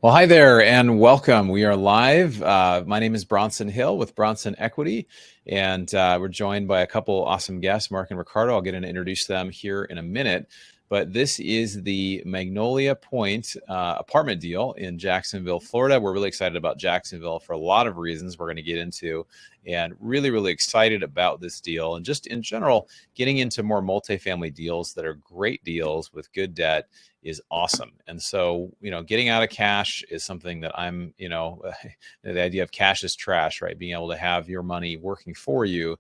Well, hi there and welcome. We are live. My name is Bronson Hill with Bronson Equity, and we're joined by a couple awesome guests, Mark and Ricardo. I'll get to introduce them here in a minute. But this is the Magnolia Point apartment deal in Jacksonville, Florida. We're really excited about Jacksonville for a lot of reasons we're going to get into, and really, really excited about this deal. And just in general, getting into more multifamily deals that are great deals with good debt is awesome. And so, getting out of cash is something that I'm, the idea of cash is trash, right? Being able to have your money working for you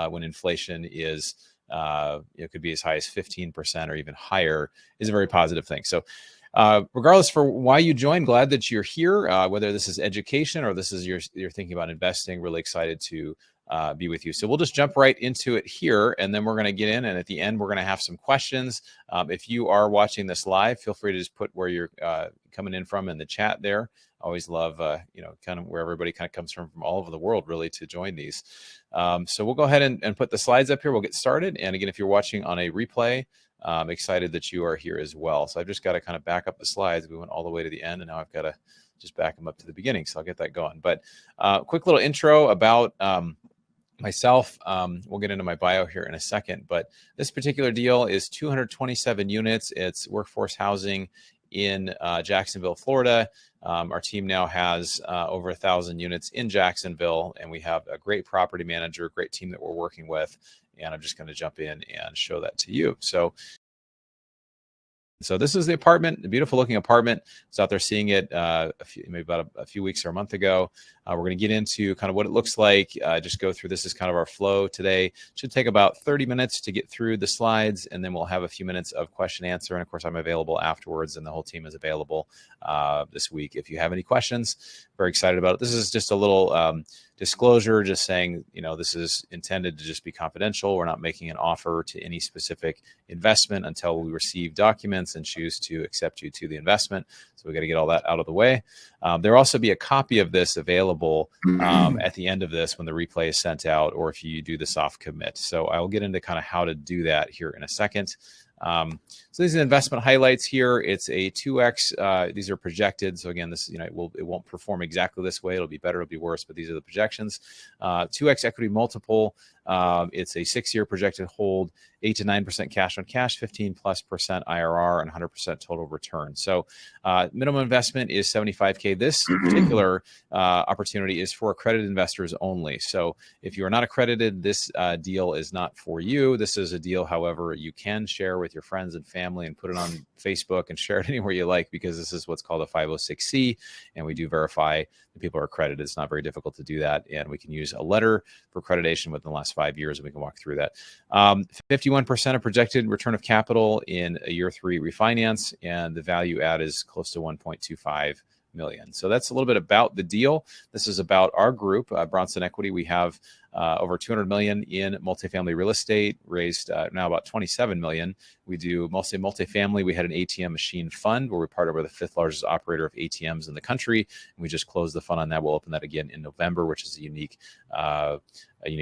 when inflation is, it could be as high as 15% or even higher is a very positive thing. So regardless for why you joined, glad that you're here, whether this is education or this is you're thinking about investing, really excited to be with you. So we'll just jump right into it here, and then we're going to get in. And at the end, we're going to have some questions. If you are watching this live, feel free to just put where you're coming in from in the chat there. Always love, kind of where everybody kind of comes from all over the world, really, to join these. So we'll go ahead and put the slides up here. We'll get started. And again, if you're watching on a replay, I'm excited that you are here as well. So I've just got to kind of back up the slides. We went all the way to the end, and now I've got to just back them up to the beginning. So I'll get that going. But quick little intro about myself. We'll get into my bio here in a second, but this particular deal is 227 units. It's workforce housing in Jacksonville, Florida. Our team now has over 1,000 units in Jacksonville, and we have a great property manager, great team that we're working with. And I'm just going to jump in and show that to you. So this is the apartment, a beautiful looking apartment. I was out there seeing it maybe about a few weeks or a month ago. We're going to get into kind of what it looks like, just go through. This is kind of our flow today. Should take about 30 minutes to get through the slides, and then we'll have a few minutes of question answer. And of course, I'm available afterwards, and the whole team is available this week. If you have any questions, very excited about it. This is just a little disclosure, just saying, this is intended to just be confidential. We're not making an offer to any specific investment until we receive documents and choose to accept you to the investment. So we got to get all that out of the way. There will also be a copy of this available at the end of this when the replay is sent out, or if you do the soft commit. So I will get into kind of how to do that here in a second. So these are the investment highlights here. It's a 2x. These are projected. So again, this, it won't perform exactly this way. It'll be better, it'll be worse, but these are the projections. 2x equity multiple. It's a 6-year projected hold, 8 to 9% cash on cash, 15+% IRR, and 100% total return. So minimum investment is $75K. This particular opportunity is for accredited investors only. So if you are not accredited, this deal is not for you. This is a deal, however, you can share with your friends and family and put it on Facebook and share it anywhere you like, because this is what's called a 506C, and we do verify that people are accredited. It's not very difficult to do that, and we can use a letter for accreditation within the last 5 years, and we can walk through that. 51% of projected return of capital in a year 3 refinance, and the value add is close to 1.25 million. So that's a little bit about the deal. This is about our group, Bronson Equity. We have over 200 million in multifamily real estate, raised now about 27 million. We do mostly multifamily. We had an ATM machine fund where we partnered with the 5th largest operator of ATMs in the country. And we just closed the fund on that. We'll open that again in November, which is a unique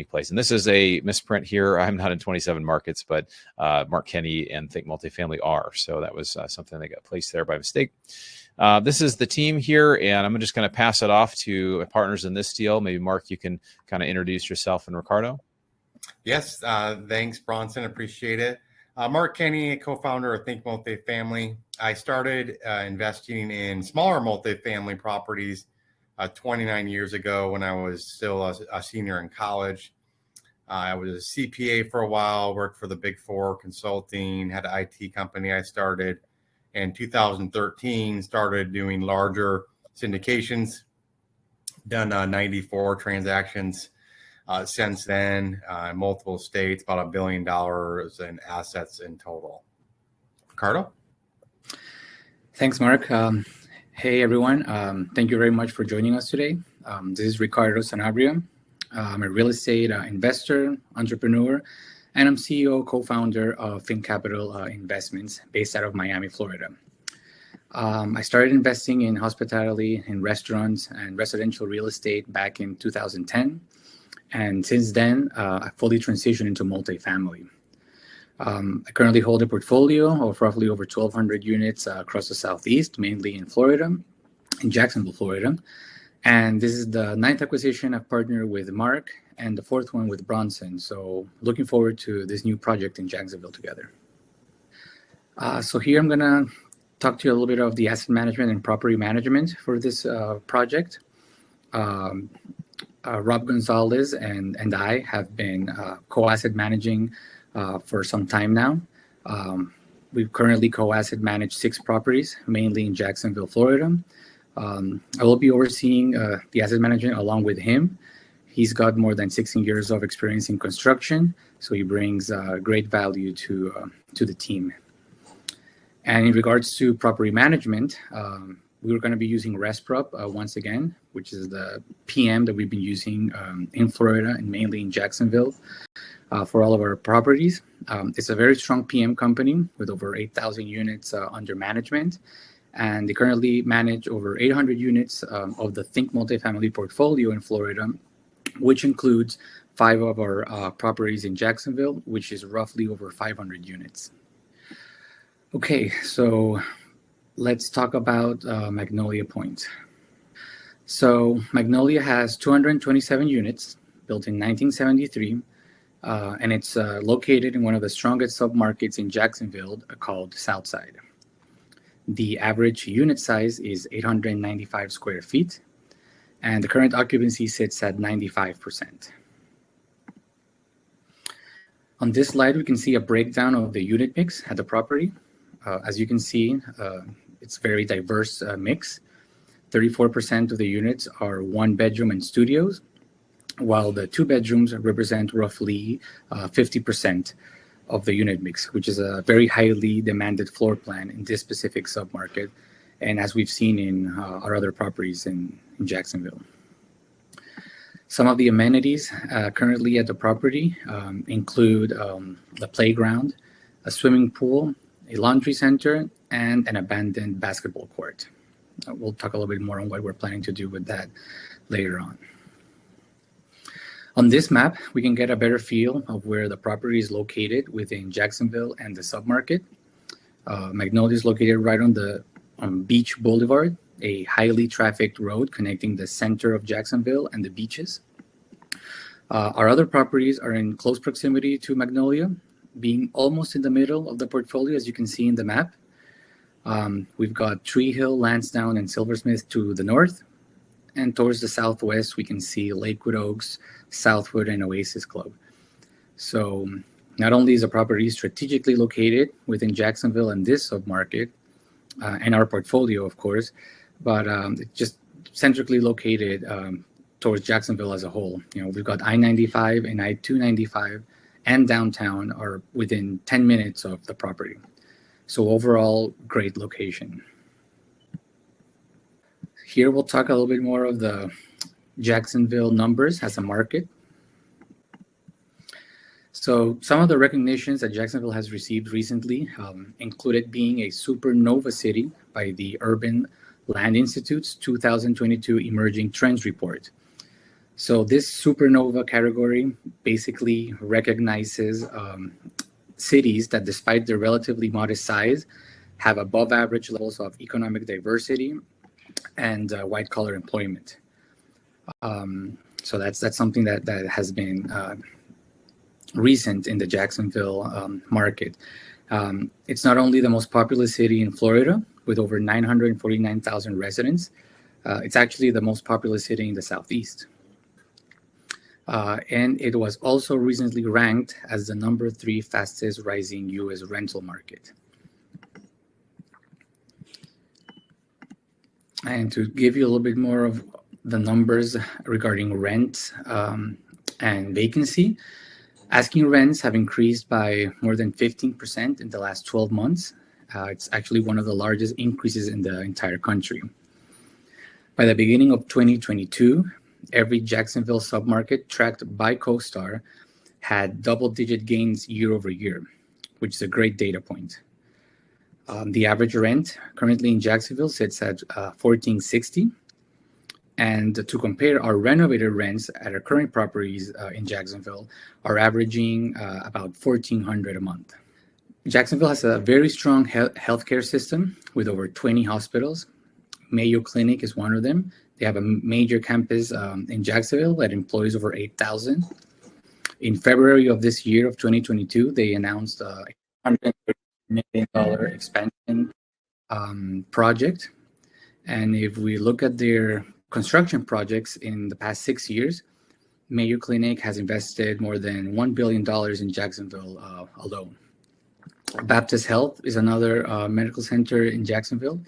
place. And this is a misprint here. I'm not in 27 markets, but Mark Kenney and Think Multifamily are. So that was something that got placed there by mistake. This is the team here, and I'm just going to pass it off to partners in this deal. Maybe Mark, you can kind of introduce yourself and Ricardo. Yes, thanks, Bronson. Appreciate it. Mark Kenney, co-founder of Think Multifamily. I started investing in smaller multifamily properties 29 years ago when I was still a senior in college. I was a CPA for a while, worked for the Big Four consulting, had an IT company I started. In 2013, started doing larger syndications, done 94 transactions since then, multiple states, about $1 billion in assets in total. Ricardo? Thanks, Mark. Hey, everyone. Thank you very much for joining us today. This is Ricardo Sanabria. I'm a real estate investor, entrepreneur, and I'm CEO, co-founder of Think Capital Investments based out of Miami, Florida. I started investing in hospitality, in restaurants, and residential real estate back in 2010. And since then, I fully transitioned into multifamily. I currently hold a portfolio of roughly over 1,200 units across the Southeast, mainly in Florida. in Jacksonville, Florida. And this is the 9th acquisition I've partnered with Mark, and the 4th one with Bronson. So looking forward to this new project in Jacksonville together. So here I'm going to talk to you a little bit of the asset management and property management for this project. Rob Gonzalez and I have been co-asset managing for some time now. We currently co-asset manage 6 properties, mainly in Jacksonville, Florida. I will be overseeing the asset management along with him. He's got more than 16 years of experience in construction, so he brings great value to the team. And in regards to property management, we're going to be using ResProp once again, which is the PM that we've been using in Florida and mainly in Jacksonville for all of our properties. It's a very strong PM company with over 8,000 units under management. And they currently manage over 800 units of the Think multifamily portfolio in Florida, which includes 5 of our properties in Jacksonville, which is roughly over 500 units. Okay, so let's talk about Magnolia Point. So Magnolia has 227 units built in 1973, and it's located in one of the strongest submarkets in Jacksonville called Southside. The average unit size is 895 square feet, and the current occupancy sits at 95%. On this slide, we can see a breakdown of the unit mix at the property. As you can see, it's a very diverse mix. 34% of the units are 1-bedroom and studios, while the 2 bedrooms represent roughly 50% of the unit mix, which is a very highly demanded floor plan in this specific submarket, and as we've seen in our other properties in Jacksonville. Some of the amenities currently at the property include the playground, a swimming pool, a laundry center, and an abandoned basketball court. We'll talk a little bit more on what we're planning to do with that later on. On this map, we can get a better feel of where the property is located within Jacksonville and the submarket. Magnolia is located right on Beach Boulevard, a highly trafficked road connecting the center of Jacksonville and the beaches. Our other properties are in close proximity to Magnolia, being almost in the middle of the portfolio, as you can see in the map. We've got Tree Hill, Lansdowne, and Silversmith to the north. And towards the southwest, we can see Lakewood Oaks, Southwood, and Oasis Club. So not only is the property strategically located within Jacksonville and this submarket, and our portfolio, of course, but it's just centrally located towards Jacksonville as a whole. You know, we've got I-95 and I-295 and downtown are within 10 minutes of the property. So overall, great location. Here we'll talk a little bit more of the Jacksonville numbers as a market. So some of the recognitions that Jacksonville has received recently included being a supernova city by the Urban Land Institute's 2022 Emerging Trends Report. So this supernova category basically recognizes cities that, despite their relatively modest size, have above average levels of economic diversity and white-collar employment. So that's something that has been recent in the Jacksonville market. It's not only the most populous city in Florida with over 949,000 residents, it's actually the most populous city in the Southeast. And it was also recently ranked as the number 3 fastest rising U.S. rental market. And to give you a little bit more of the numbers regarding rent and vacancy, asking rents have increased by more than 15% in the last 12 months. It's actually one of the largest increases in the entire country. By the beginning of 2022, every Jacksonville submarket tracked by CoStar had double-digit gains year over year, which is a great data point. The average rent currently in Jacksonville sits at $1,460. And to compare, our renovated rents at our current properties in Jacksonville are averaging about $1,400 a month. Jacksonville has a very strong healthcare system with over 20 hospitals. Mayo Clinic is one of them. They have a major campus in Jacksonville that employs over 8,000. In February of this year, of 2022, they announced a $130 million expansion project. And if we look at their construction projects in the past 6 years, Mayo Clinic has invested more than $1 billion in Jacksonville alone. Baptist Health is another medical center in Jacksonville,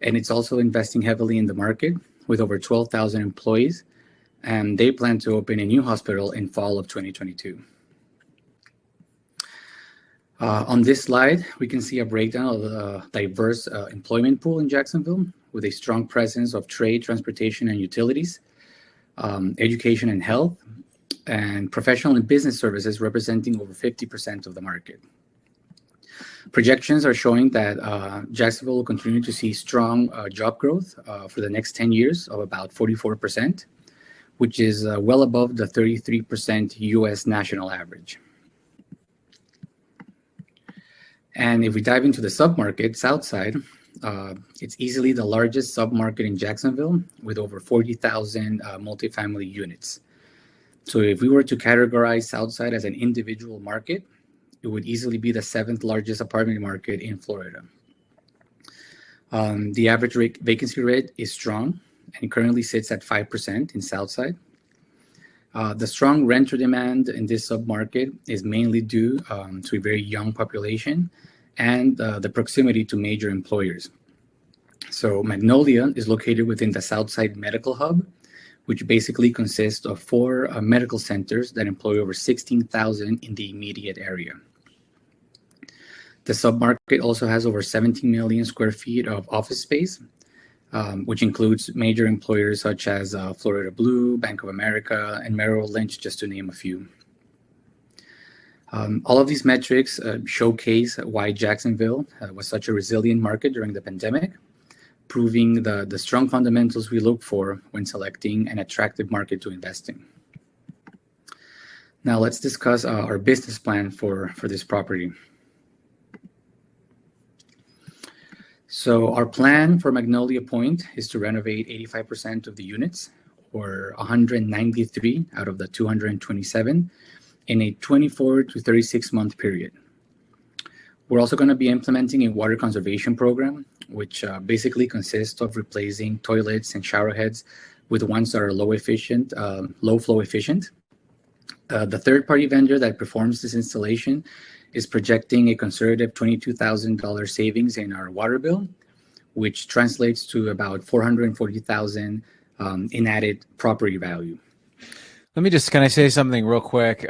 and it's also investing heavily in the market with over 12,000 employees, and they plan to open a new hospital in fall of 2022. On this slide, we can see a breakdown of the diverse employment pool in Jacksonville with a strong presence of trade, transportation, and utilities, education and health, and professional and business services representing over 50% of the market. Projections are showing that Jacksonville will continue to see strong job growth for the next 10 years of about 44%, which is well above the 33% U.S. national average. And if we dive into the submarket, Southside, it's easily the largest submarket in Jacksonville with over 40,000 multifamily units. So if we were to categorize Southside as an individual market, it would easily be the 7th largest apartment market in Florida. The average vacancy rate is strong and currently sits at 5% in Southside. The strong renter demand in this submarket is mainly due to a very young population and the proximity to major employers. So Magnolia is located within the Southside Medical Hub, which basically consists of 4 medical centers that employ over 16,000 in the immediate area. The submarket also has over 17 million square feet of office space, which includes major employers such as Florida Blue, Bank of America, and Merrill Lynch, just to name a few. All of these metrics showcase why Jacksonville was such a resilient market during the pandemic, proving the strong fundamentals we look for when selecting an attractive market to invest in. Now let's discuss our business plan for this property. So our plan for Magnolia Point is to renovate 85% of the units, or 193 out of the 227, in a 24 to 36 month period. We're also going to be implementing a water conservation program, which basically consists of replacing toilets and shower heads with ones that are low flow efficient. The third-party vendor that performs this installation is projecting a conservative $22,000 savings in our water bill, which translates to about $440,000 in added property value. Can I say something real quick?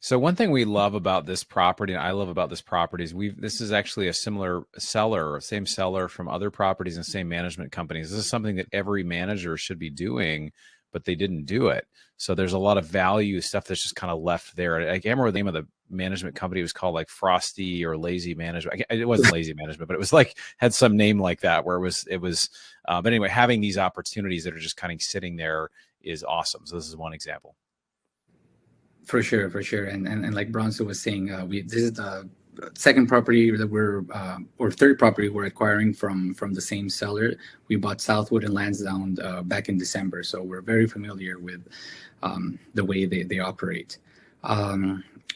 So one thing we love about this property, and I love about this property, is this is actually a similar seller, same seller from other properties and same management companies. This is something that every manager should be doing, but they didn't do it. So there's a lot of value stuff that's just kind of left there. I can't remember the name of the management company. It was called like Frosty or Lazy Management. It wasn't Lazy Management, but it was like, had some name like that where it was, but anyway, having these opportunities that are just kind of sitting there is awesome. So this is one example. For sure. And like Bronson was saying, this is the second property that or third property we're acquiring from the same seller. We bought Southwood and Lansdowne back in December, so we're very familiar with the way they operate.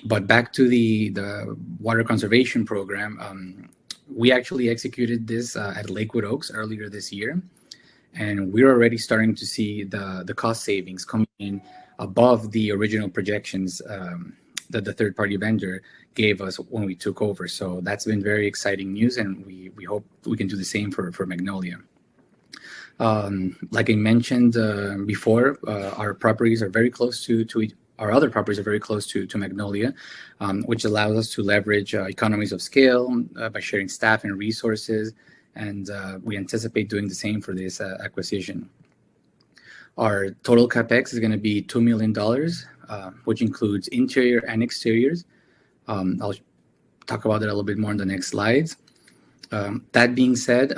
But back to the water conservation program, we actually executed this at Lakewood Oaks earlier this year, and we're already starting to see the cost savings coming in above the original projections that the third-party vendor gave us when we took over. So that's been very exciting news, and we hope we can do the same for Magnolia. Like I mentioned before, our properties are very close to our other properties are very close to Magnolia, which allows us to leverage economies of scale by sharing staff and resources, and we anticipate doing the same for this acquisition. Our total capex is going to be $2 million, which includes interior and exteriors. I'll talk about it a little bit more in the next slides. That being said,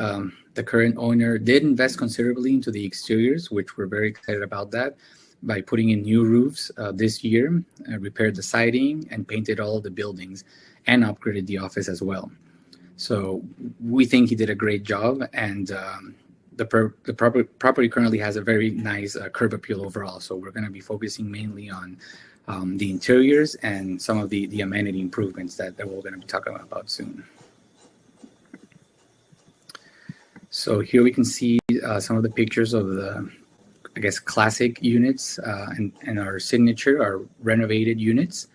the current owner did invest considerably into the exteriors, which we're very excited about that, by putting in new roofs this year, repaired the siding, and painted all of the buildings, and upgraded the office as well. So we think he did a great job, and property currently has a very nice curb appeal overall. So we're going to be focusing mainly on the interiors and some of the amenity improvements that we're going to be talking about soon. So here we can see some of the pictures of the, I guess, classic units and our signature, our renovated units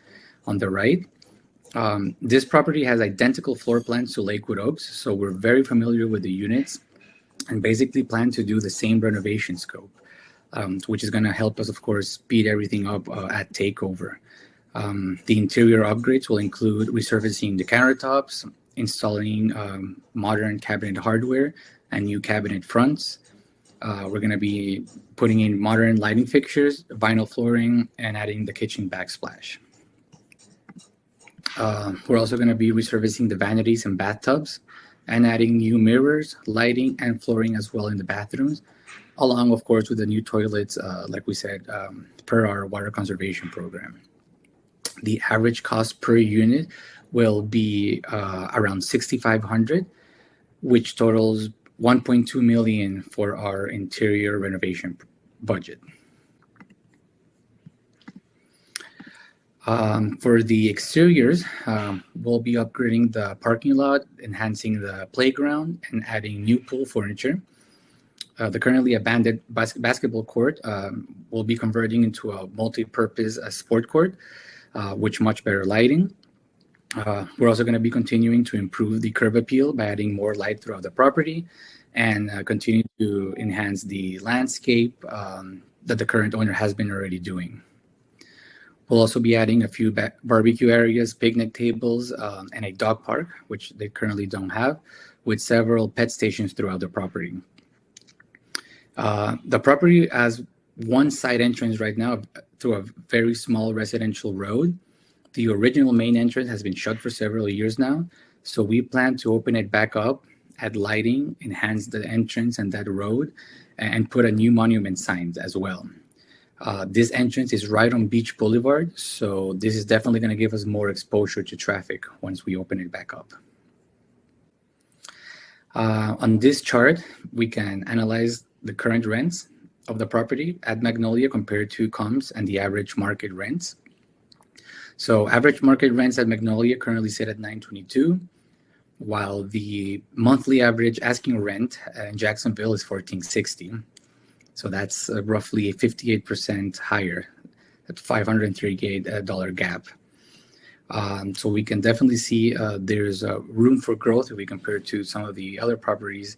on the right. This property has identical floor plans to Lakewood Oaks, so we're very familiar with the units and basically plan to do the same renovation scope, which is going to help us, of course, speed everything up at takeover. The interior upgrades will include resurfacing the countertops, installing modern cabinet hardware and new cabinet fronts. We're going to be putting in modern lighting fixtures, vinyl flooring, and adding the kitchen backsplash. We're also going to be resurfacing the vanities and bathtubs and adding new mirrors, lighting, and flooring as well in the bathrooms, along, of course, with the new toilets, like we said, per our water conservation program. The average cost per unit will be around $6,500, which totals $1.2 million for our interior renovation budget. For the exteriors, we'll be upgrading the parking lot, enhancing the playground, and adding new pool furniture. The currently abandoned basketball court will be converting into a multi-purpose sport court, with much better lighting. We're also going to be continuing to improve the curb appeal by adding more light throughout the property and continue to enhance the landscape that the current owner has been already doing. We'll also be adding a few barbecue areas, picnic tables, and a dog park, which they currently don't have, with several pet stations throughout the property. The property has one side entrance right now through a very small residential road. The original main entrance has been shut for several years now, so we plan to open it back up, add lighting, enhance the entrance and that road, and put a new monument sign as well. This entrance is right on Beach Boulevard, so this is definitely going to give us more exposure to traffic once we open it back up. On this chart, we can analyze the current rents of the property at Magnolia compared to comps and the average market rents. So average market rents at Magnolia currently sit at $922, while the monthly average asking rent in Jacksonville is $1,460. So that's roughly 58% higher, at $538 gap. So we can definitely see there's room for growth if we compare to some of the other properties,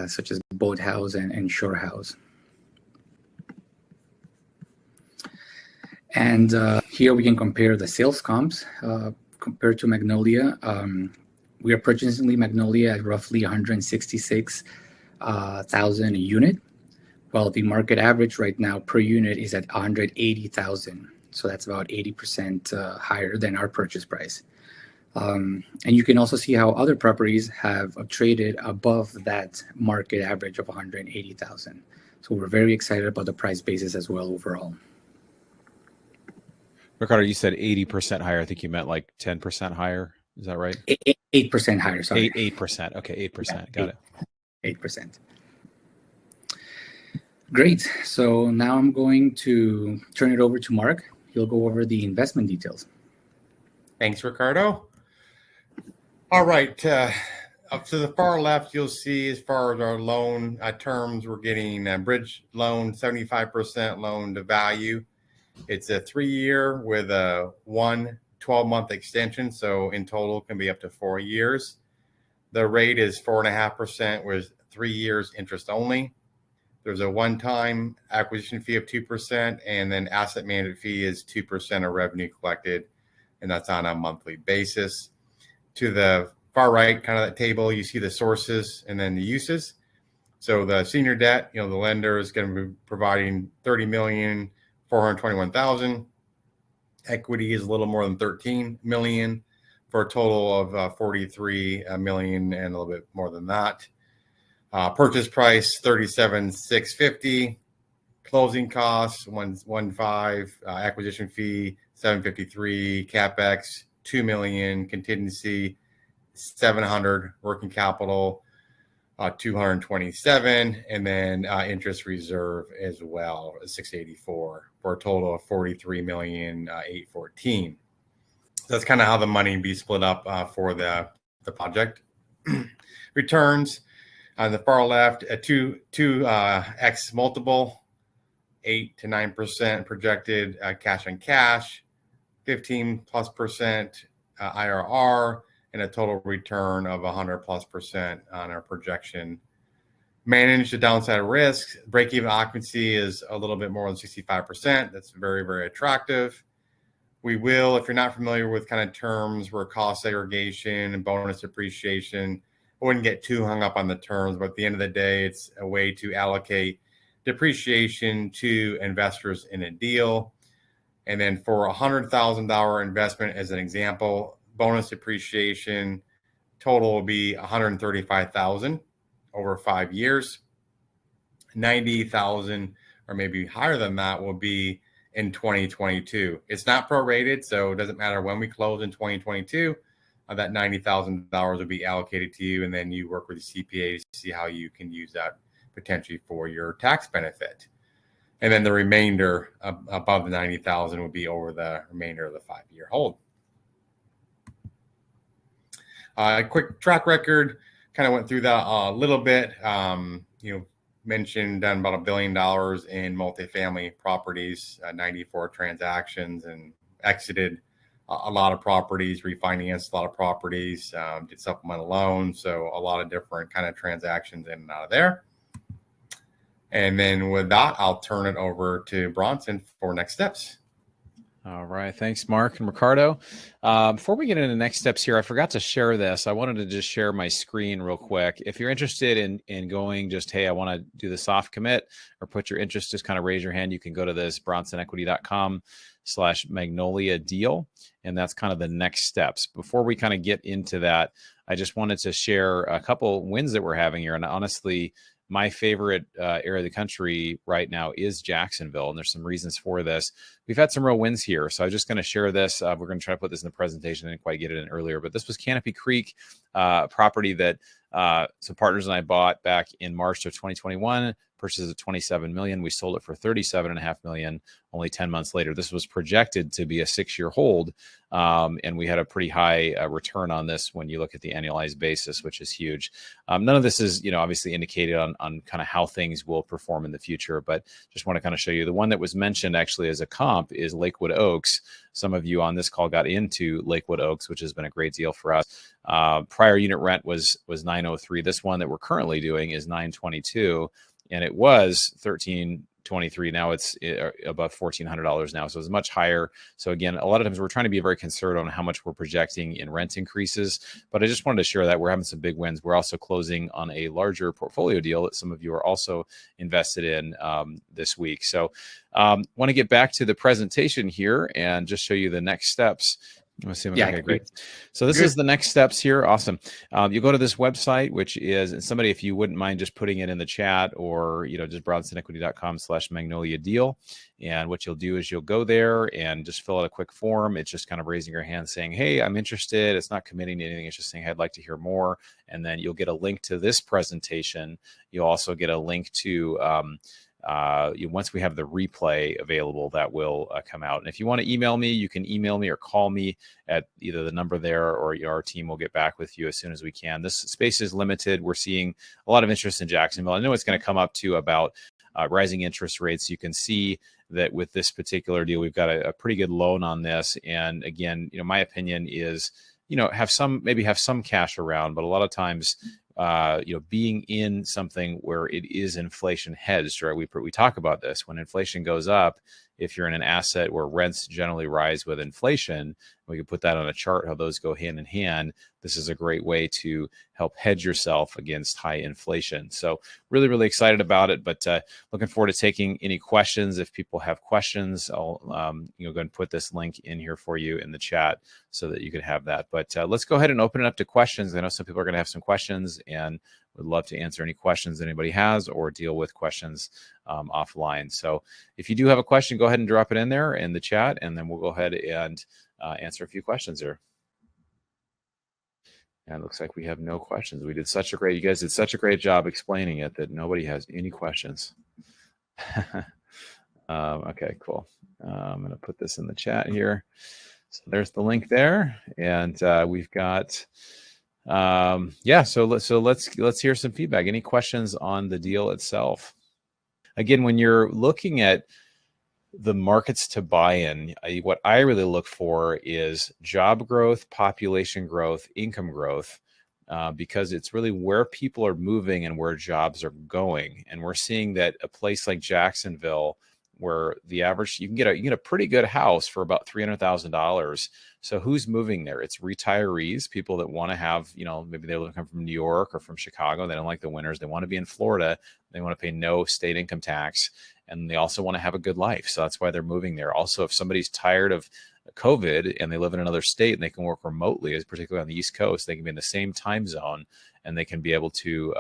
such as Boathouse and Shore House. And here we can compare the sales comps compared to Magnolia. We are purchasing Magnolia at roughly $166,000 a unit, while the market average right now per unit is at $180,000. So that's about 80% higher than our purchase price. And you can also see how other properties have traded above that market average of $180,000. So we're very excited about the price basis as well overall. Ricardo, you said 80% higher. I think you meant like 10% higher. Is that right? 8% higher, sorry. 8%. Okay, 8%. Got it. 8%. Great. So now I'm going to turn it over to Mark. He'll go over the investment details. Thanks, Ricardo. All right. Up to the far left, you'll see as far as our loan terms, we're getting a bridge loan, 75% loan to value. It's a 3-year with a 12-month extension. So in total can be up to 4 years. The rate is 4.5% with 3 years interest only. There's a one-time acquisition fee of 2%, and then asset management fee is 2% of revenue collected, and that's on a monthly basis. To the far right, kind of that table, you see the sources and then the uses. So the senior debt, the lender is going to be providing $30,421,000. Equity is a little more than $13 million for a total of $43 million and a little bit more than that. Purchase price $37,650. Closing costs $115. Acquisition fee $753. CapEx $2 million. Contingency $700. Working capital 227, and then interest reserve as well, 684, for a total of 43,814,000. That's kind of how the money be split up for the project. Returns on the far left, a 2x multiple, 8 to 9% projected cash on cash, 15+% IRR, and a total return of 100+% on our projection. Manage the downside risk. Break-even occupancy is a little bit more than 65%. That's very, very attractive. We will, if you're not familiar with kind of terms where cost segregation and bonus depreciation, I wouldn't get too hung up on the terms, but at the end of the day, it's a way to allocate depreciation to investors in a deal. And then for $100,000 investment, as an example, bonus depreciation total will be $135,000 over 5 years. $90,000 or maybe higher than that will be in 2022. It's not prorated, so it doesn't matter when we close in 2022. That $90,000 will be allocated to you, and then you work with the CPA to see how you can use that potentially for your tax benefit. And then the remainder above the 90,000 will be over the remainder of the 5-year hold. Quick track record, kind of went through that a little bit. Mentioned done about $1 billion in multifamily properties, 94 transactions, and exited a lot of properties, refinanced a lot of properties, did supplemental loans, so a lot of different kind of transactions in and out of there. And then with that, I'll turn it over to Bronson for next steps. All right. Thanks, Mark and Ricardo. Before we get into next steps here, I forgot to share this. I wanted to just share my screen real quick. If you're interested in going just, hey, I want to do the soft commit or put your interest, just kind of raise your hand. You can go to this bronsonequity.com/Magnolia deal. And that's kind of the next steps. Before we kind of get into that, I just wanted to share a couple wins that we're having here. And honestly, my favorite area of the country right now is Jacksonville, and there's some reasons for this. We've had some real wins here, so I'm just going to share this. We're going to try to put this in the presentation. I didn't quite get it in earlier, but this was Canopy Creek, property that some partners and I bought back in March of 2021. Purchase of $27 million. We sold it for $37.5 million only 10 months later. This was projected to be a 6-year hold, and we had a pretty high return on this when you look at the annualized basis, which is huge. None of this is, obviously indicated on kind of how things will perform in the future, but just want to kind of show you the one that was mentioned actually as a comp is Lakewood Oaks. Some of you on this call got into Lakewood Oaks, which has been a great deal for us. Prior unit rent was $903. This one that we're currently doing is $922. And it was $1,323. Now it's above $1,400 now. So it's much higher. So again, a lot of times we're trying to be very conservative on how much we're projecting in rent increases. But I just wanted to share that we're having some big wins. We're also closing on a larger portfolio deal that some of you are also invested in this week. So want to get back to the presentation here and just show you the next steps. Okay, great. So this is the next steps here. Awesome. You go to this website, which is, and somebody, if you wouldn't mind just putting it in the chat or, just bronsonequity.com/Magnolia deal. And what you'll do is you'll go there and just fill out a quick form. It's just kind of raising your hand saying, hey, I'm interested. It's not committing to anything. It's just saying, hey, I'd like to hear more. And then you'll get a link to this presentation. You'll also get a link to, once we have the replay available, that will come out. And if you want to email me, you can email me or call me at either the number there, or our team will get back with you as soon as we can. This space is limited. We're seeing a lot of interest in Jacksonville. I know it's going to come up to about rising interest rates. You can see that with this particular deal, we've got a pretty good loan on this. And again, my opinion is, have some cash around, but a lot of times, being in something where it is inflation hedged, right? We talk about this. When inflation goes up, if you're in an asset where rents generally rise with inflation, we can put that on a chart, how those go hand in hand. This is a great way to help hedge yourself against high inflation. So really, really excited about it, but looking forward to taking any questions. If people have questions, I'll go ahead and put this link in here for you in the chat so that you can have that. But let's go ahead and open it up to questions. I know some people are going to have some questions, and would love to answer any questions anybody has or deal with questions offline. So if you do have a question, go ahead and drop it in there in the chat, and then we'll go ahead and answer a few questions here. And it looks like we have no questions. You guys did such a great job explaining it that nobody has any questions. Okay, cool. I'm going to put this in the chat here. So there's the link there, and we've got, So let's hear some feedback. Any questions on the deal itself? Again, when you're looking at the markets to buy in, what I really look for is job growth, population growth, income growth, because it's really where people are moving and where jobs are going. And we're seeing that a place like Jacksonville, where the average you can get a pretty good house for about $300,000. So who's moving there? It's retirees, people that want to have, maybe they come from New York or from Chicago. They don't like the winters. They want to be in Florida. They want to pay no state income tax, and they also want to have a good life. So that's why they're moving there. Also, if somebody's tired of COVID and they live in another state and they can work remotely, as particularly on the East Coast, they can be in the same time zone and they can be able to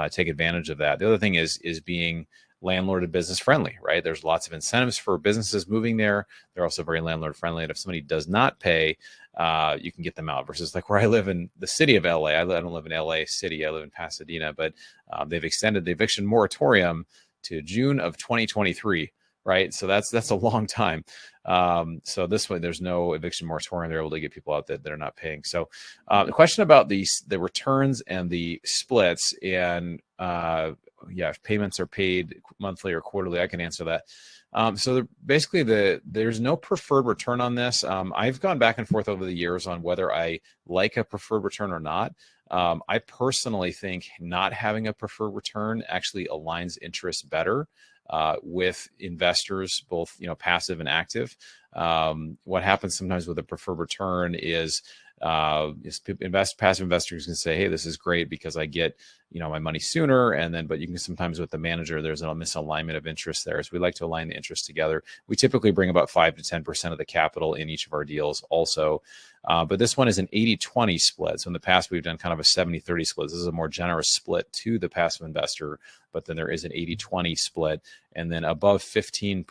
take advantage of that. The other thing is being landlord and business friendly, right? There's lots of incentives for businesses moving there. They're also very landlord friendly. And if somebody does not pay, you can get them out, versus like where I live in the city of LA. I don't live in LA City. I live in Pasadena, but they've extended the eviction moratorium to June of 2023. Right. So that's a long time. So this way, there's no eviction moratorium. They're able to get people out that are not paying. So the question about the returns and the splits, and if payments are paid monthly or quarterly, I can answer that. Basically, there's no preferred return on this. I've gone back and forth over the years on whether I like a preferred return or not. I personally think not having a preferred return actually aligns interests better with investors, both passive and active. What happens sometimes with a preferred return is passive investors can say, hey, this is great because I get my money sooner, but you can sometimes with the manager, there's a misalignment of interest there. So we like to align the interests together. We typically bring about 5 to 10% of the capital in each of our deals also. But this one is an 80-20 split. So in the past, we've done kind of a 70-30 split. This is a more generous split to the passive investor, but then there is an 80-20 split. And then above 15%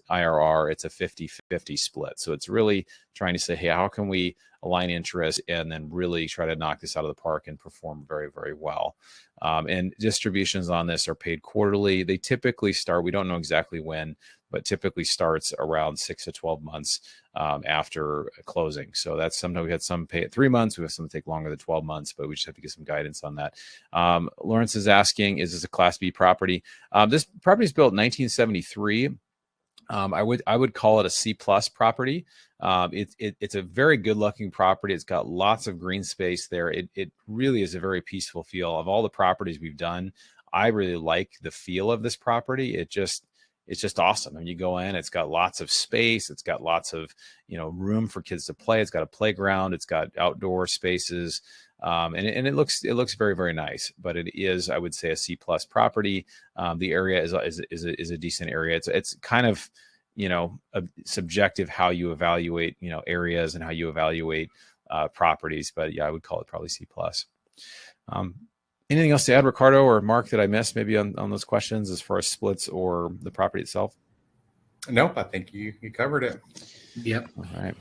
IRR, it's a 50-50 split. So it's really trying to say, hey, how can we align interest and then really try to knock this out of the park and perform very, very well. And distributions on this are paid quarterly. They typically start, we don't know exactly when, but typically starts around 6 to 12 months after closing. So that's sometimes we had some pay at 3 months. We have some take longer than 12 months, but we just have to get some guidance on that. Lawrence is asking, is this a Class B property? This property is built in 1973. I would call it a C+ property. It's a very good looking property. It's got lots of green space there. It really is a very peaceful feel. Of all the properties we've done, I really like the feel of this property. It's just awesome. When you go in, it's got lots of space. It's got lots of room for kids to play. It's got a playground. It's got outdoor spaces. And it looks very, very nice, but it is, I would say, a C+ property. The area is a decent area. It's kind of, subjective how you evaluate, areas and how you evaluate properties. But yeah, I would call it probably C+. Anything else to add, Ricardo or Mark, that I missed maybe on those questions as far as splits or the property itself? Nope, I think you covered it. Yep. All right.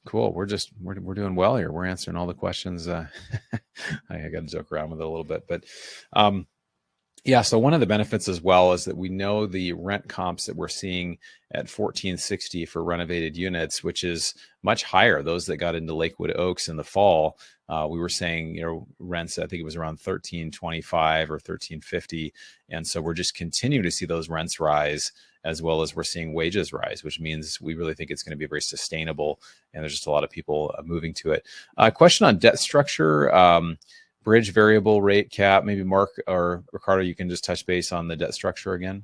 Cool. We're doing well here. We're answering all the questions. I got to joke around with it a little bit, but so one of the benefits as well is that we know the rent comps that we're seeing at $1,460 for renovated units, which is much higher. Those that got into Lakewood Oaks in the fall, we were saying, rents, I think it was around $1,325 or $1,350. And so we're just continuing to see those rents rise, as well as we're seeing wages rise, which means we really think it's going to be very sustainable. And there's just a lot of people moving to it. Question on debt structure, bridge, variable rate, cap. Maybe Mark or Ricardo, you can just touch base on the debt structure again.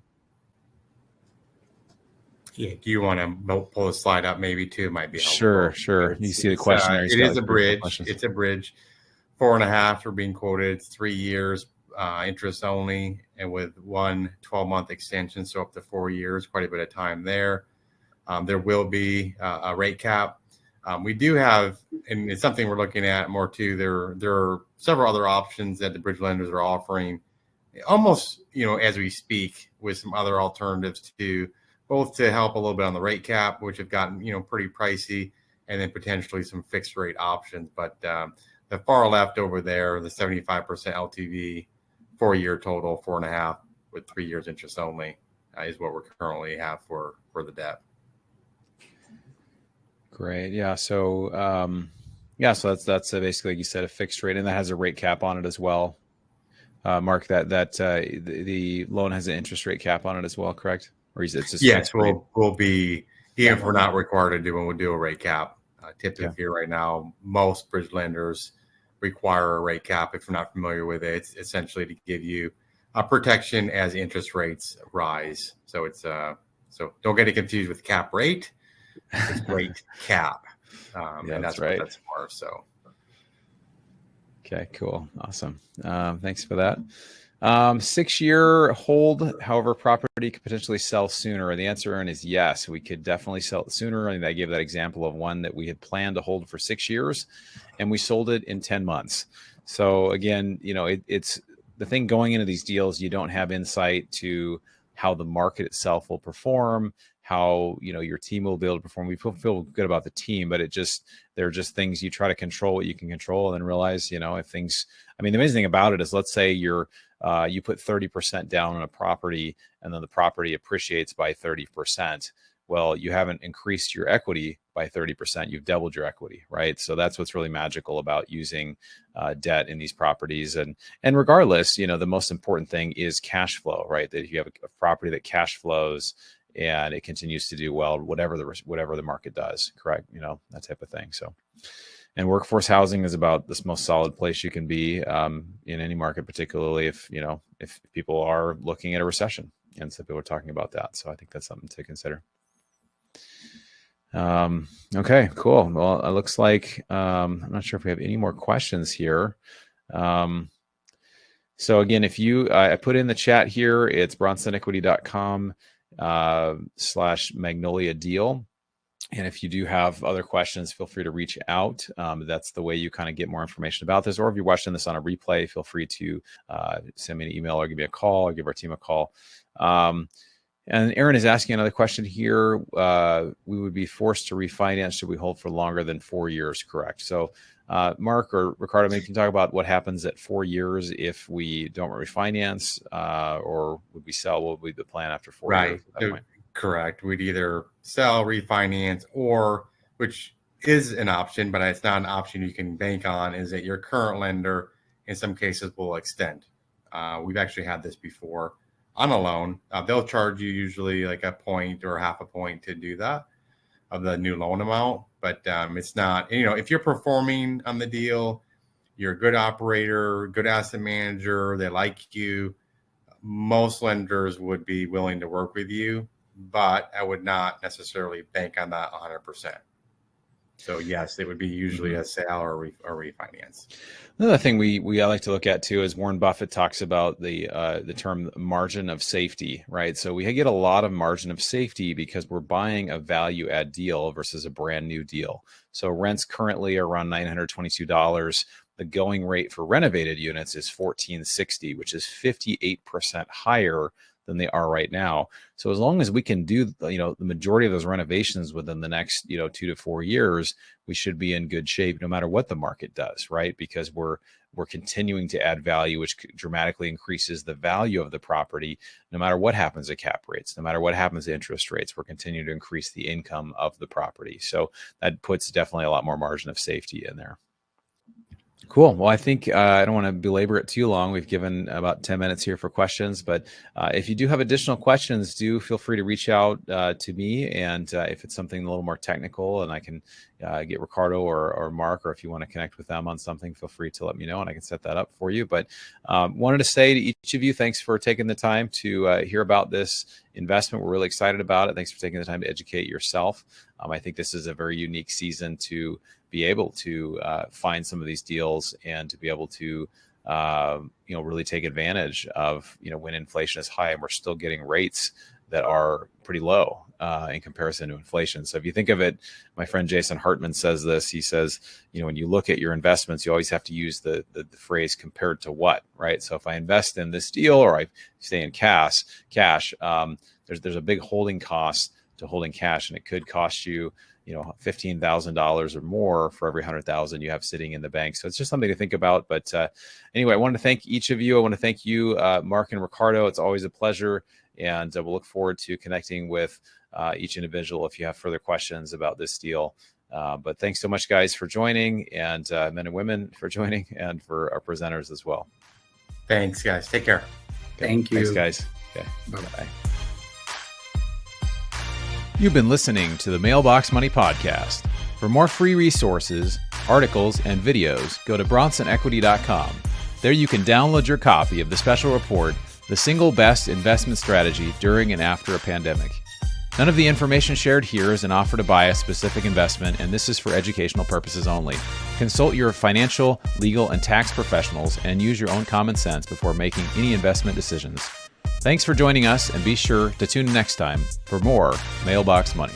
Yeah. Do you want to pull a slide up maybe too? It might be helpful. Sure. You see the question there. It is a bridge. It's a bridge. 4.5 are being quoted. 3 years. Interest only, and with 1 12-month extension, so up to 4 years, quite a bit of time there. There will be a rate cap. We do have, and it's something we're looking at more too. There are several other options that the bridge lenders are offering, almost as we speak, with some other alternatives to both to help a little bit on the rate cap, which have gotten pretty pricey, and then potentially some fixed rate options. But the far left over there, the 75% LTV, 4-year total, 4.5 with 3 years interest only, is what we currently have for the debt. Great. Yeah. So, so that's basically, like you said, a fixed rate, and that has a rate cap on it as well. Mark, the loan has an interest rate cap on it as well, correct? Or is it just yes? fixed rate? We'll be, even if we're not required to do one, we'll do a rate cap. Typically, right now, most bridge lenders require a rate cap. If you're not familiar with it, it's essentially to give you protection as interest rates rise. So it's so don't get it confused with cap rate. It's rate cap, and that's right. What that's for. So. Okay, cool. Awesome. Thanks for that. 6-year hold, however, property could potentially sell sooner. The answer, Aaron, is yes. We could definitely sell it sooner. And I gave that example of one that we had planned to hold for 6 years, and we sold it in 10 months. So again, it's the thing going into these deals, you don't have insight to how the market itself will perform, how your team will be able to perform. We feel good about the team, but there are just things you try to control what you can control, and then realize if things. I mean, the amazing thing about it is, let's say you put 30% down on a property, and then the property appreciates by 30%. Well, you haven't increased your equity by 30%. You've doubled your equity, right? So that's what's really magical about using debt in these properties. And regardless, the most important thing is cash flow, right? That if you have a property that cash flows and it continues to do well, whatever the market does, correct? That type of thing. So, and workforce housing is about the most solid place you can be in any market, particularly if people are looking at a recession. And so people are talking about that. So I think that's something to consider. Okay, cool. Well, it looks like I'm not sure if we have any more questions here. So again, if I put in the chat here, it's bronsonequity.com /Magnolia deal. And if you do have other questions, feel free to reach out. That's the way you kind of get more information about this. Or if you're watching this on a replay, feel free to send me an email or give me a call or give our team a call. And Aaron is asking another question here. We would be forced to refinance should we hold for longer than 4 years, correct? So Mark or Ricardo, maybe you can talk about what happens at 4 years if we don't refinance, or would we sell? What would be the plan after 4 years? Right. Correct. We'd either sell, refinance, or, which is an option, but it's not an option you can bank on, is that your current lender in some cases will extend. We've actually had this before on a loan. They'll charge you usually like a point or half a point to do that of the new loan amount. But it's not, if you're performing on the deal, you're a good operator, good asset manager, they like you, most lenders would be willing to work with you, but I would not necessarily bank on that 100%. So yes, it would be usually a sale or refinance. Another thing I like to look at too is Warren Buffett talks about the term margin of safety, right? So we get a lot of margin of safety because we're buying a value add deal versus a brand new deal. So rents currently are around $922. The going rate for renovated units is $1,460, which is 58% higher than they are right now. So as long as we can do, the majority of those renovations within the next, 2 to 4 years, we should be in good shape no matter what the market does, right? Because we're continuing to add value, which dramatically increases the value of the property, no matter what happens to cap rates, no matter what happens to interest rates, we're continuing to increase the income of the property. So that puts definitely a lot more margin of safety in there. Cool. Well, I think I don't want to belabor it too long. We've given about 10 minutes here for questions, but if you do have additional questions, do feel free to reach out to me. And if it's something a little more technical and I can get Ricardo or Mark, or if you want to connect with them on something, feel free to let me know and I can set that up for you. But wanted to say to each of you, thanks for taking the time to hear about this investment. We're really excited about it. Thanks for taking the time to educate yourself. I think this is a very unique season to be able to find some of these deals and to be able to really take advantage of when inflation is high and we're still getting rates that are pretty low in comparison to inflation. So if you think of it, my friend Jason Hartman says this. He says, when you look at your investments, you always have to use the phrase compared to what, right? So if I invest in this deal or I stay in cash, there's a big holding cost to holding cash, and it could cost you, $15,000 or more for every 100,000 you have sitting in the bank. So it's just something to think about. But anyway, I want to thank each of you. I want to thank you, Mark and Ricardo. It's always a pleasure, and we'll look forward to connecting with each individual if you have further questions about this deal. But thanks so much, guys, for joining, and men and women for joining, and for our presenters as well. Thanks, guys. Take care. Okay. Thank you. Thanks, guys. Okay. Bye-bye. You've been listening to the Mailbox Money Podcast. For more free resources, articles, and videos, go to bronsonequity.com. There you can download your copy of the special report, The Single Best Investment Strategy During and After a Pandemic. None of the information shared here is an offer to buy a specific investment, and this is for educational purposes only. Consult your financial, legal, and tax professionals and use your own common sense before making any investment decisions. Thanks for joining us, and be sure to tune in next time for more Mailbox Money.